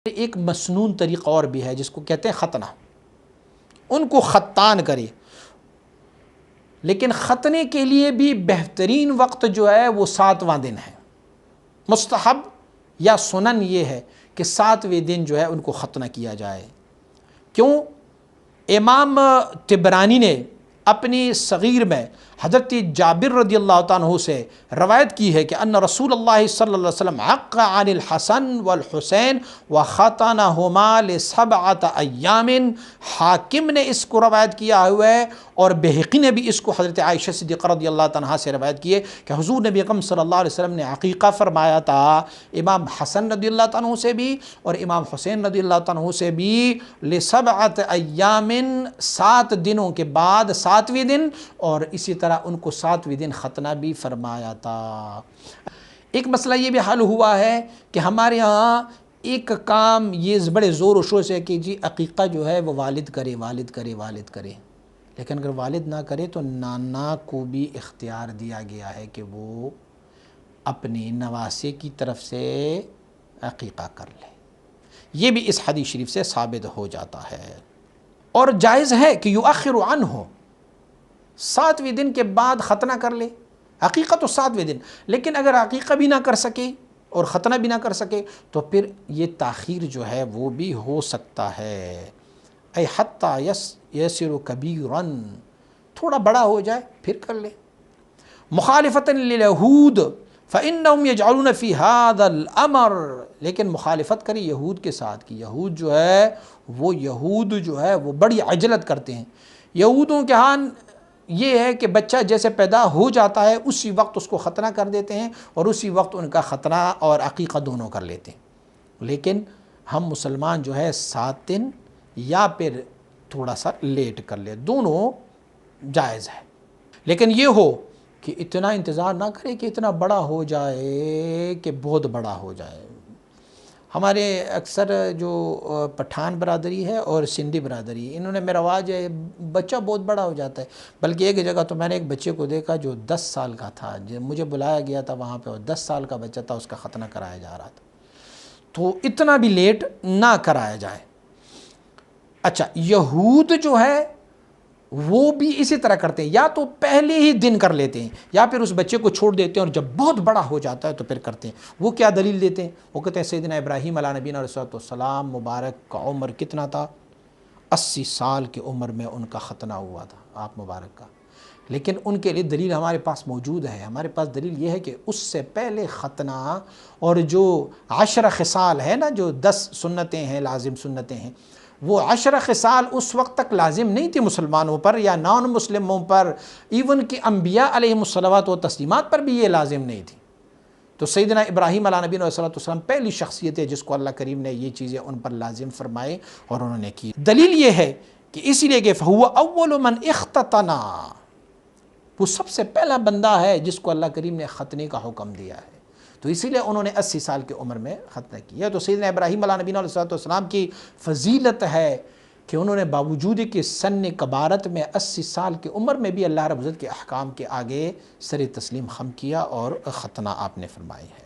ایک مسنون طریقہ اور بھی ہے جس کو کہتے ہیں ختنہ، ان کو ختان کرے، لیکن ختنے کے لیے بھی بہترین وقت جو ہے وہ 7واں دن ہے۔ مستحب یا سنن یہ ہے کہ 7ویں دن جو ہے ان کو ختنہ کیا جائے۔ کیوں؟ امام طبرانی نے اپنی صغیر میں حضرت جابر رضی اللہ عنہ سے روایت کی ہے کہ ان رسول اللہ صلی اللہ علیہ وسلم عق عن الحسن والحسین وختنہما ل7 ایام۔ حاکم نے اس کو روایت کیا ہوا ہے اور بہقی نے بھی اس کو حضرت عائشہ صدیقہ رضی اللہ عنہا سے روایت کی ہے کہ حضور نبی اکرم صلی اللہ علیہ وسلم نے عقیقہ فرمایا تھا امام حسن رضی اللہ عنہ سے بھی اور امام حسین رضی اللہ عنہ سے بھی ل7 ایام، 7 دنوں کے بعد 7ویں دن، اور اسی طرح ان کو 7ویں دن ختنہ بھی فرمایا تھا۔ ایک مسئلہ یہ بھی حل ہوا ہے کہ ہمارے ہاں ایک کام یہ بڑے زور و شور سے کہ جی عقیقہ جو ہے وہ والد کرے والد کرے والد کرے، لیکن اگر والد نہ کرے تو نانا کو بھی اختیار دیا گیا ہے کہ وہ اپنے نواسے کی طرف سے عقیقہ کر لے۔ یہ بھی اس حدیث شریف سے ثابت ہو جاتا ہے، اور جائز ہے کہ یؤخر عنہ، 7ویں دن کے بعد ختنہ کر لے۔ عقیقہ تو 7ویں دن، لیکن اگر عقیقہ بھی نہ کر سکے اور ختنہ بھی نہ کر سکے تو پھر یہ تاخیر جو ہے وہ بھی ہو سکتا ہے۔ اے حتی یصیر کبیرا، تھوڑا بڑا ہو جائے پھر کر لے۔ مخالفتا للیہود فإنہم یجعلون فی ھذا الامر، لیکن مخالفت کری یہود کے ساتھ کہ یہود جو ہے وہ بڑی عجلت کرتے ہیں۔ یہودوں کے ہاں یہ ہے کہ بچہ جیسے پیدا ہو جاتا ہے اسی وقت اس کو ختنہ کر دیتے ہیں اور اسی وقت ان کا ختنہ اور عقیقہ دونوں کر لیتے ہیں، لیکن ہم مسلمان جو ہے 7 دن یا پھر تھوڑا سا لیٹ کر لے، دونوں جائز ہے۔ لیکن یہ ہو کہ اتنا انتظار نہ کرے کہ اتنا بڑا ہو جائے کہ بہت بڑا ہو جائے۔ ہمارے اکثر جو پٹھان برادری ہے اور سندھی برادری، انہوں نے میرا رواج ہے بچہ بہت بڑا ہو جاتا ہے، بلکہ ایک جگہ تو میں نے ایک بچے کو دیکھا جو 10 سال کا تھا، مجھے بلایا گیا تھا وہاں پہ، اور 10 سال کا بچہ تھا، اس کا ختنہ کرایا جا رہا تھا۔ تو اتنا بھی لیٹ نہ کرایا جائے۔ اچھا، یہود جو ہے وہ بھی اسی طرح کرتے ہیں، یا تو پہلے ہی دن کر لیتے ہیں یا پھر اس بچے کو چھوڑ دیتے ہیں اور جب بہت بڑا ہو جاتا ہے تو پھر کرتے ہیں۔ وہ کیا دلیل دیتے ہیں؟ وہ کہتے ہیں سیدنا ابراہیم علیہ نبینا علیہ السلام مبارک کا عمر کتنا تھا؟ 80 سال کی عمر میں ان کا ختنہ ہوا تھا آپ مبارک کا، لیکن ان کے لیے دلیل ہمارے پاس موجود ہے۔ ہمارے پاس دلیل یہ ہے کہ اس سے پہلے ختنہ اور جو 10 خصال ہے نا، جو 10 سنتیں ہیں، لازم سنتیں ہیں، وہ 10 خصال اس وقت تک لازم نہیں تھی مسلمانوں پر یا نان مسلموں پر، ایون کہ انبیاء علیہم الصلوات و تسلیمات پر بھی یہ لازم نہیں تھی۔ تو سیدنا ابراہیم علیہ نبینا علیہ السلام پہلی شخصیت ہے جس کو اللہ کریم نے یہ چیزیں ان پر لازم فرمائے اور انہوں نے کی۔ دلیل یہ ہے کہ اسی لیے کہ فَهُوَ أَوَّلُ مَنْ اخْتَتَنَا، وہ سب سے پہلا بندہ ہے جس کو اللہ کریم نے ختنے کا حکم دیا ہے، تو اسی لیے انہوں نے 80 سال کی عمر میں ختنہ کیا۔ تو سیدنا ابراہیم علیہ نبینا علیہ السلام کی فضیلت ہے کہ انہوں نے باوجود کہ سن کبارت میں 80 سال کی عمر میں بھی اللہ رب العزت کے احکام کے آگے سر تسلیم خم کیا اور ختنہ آپ نے فرمائی ہے۔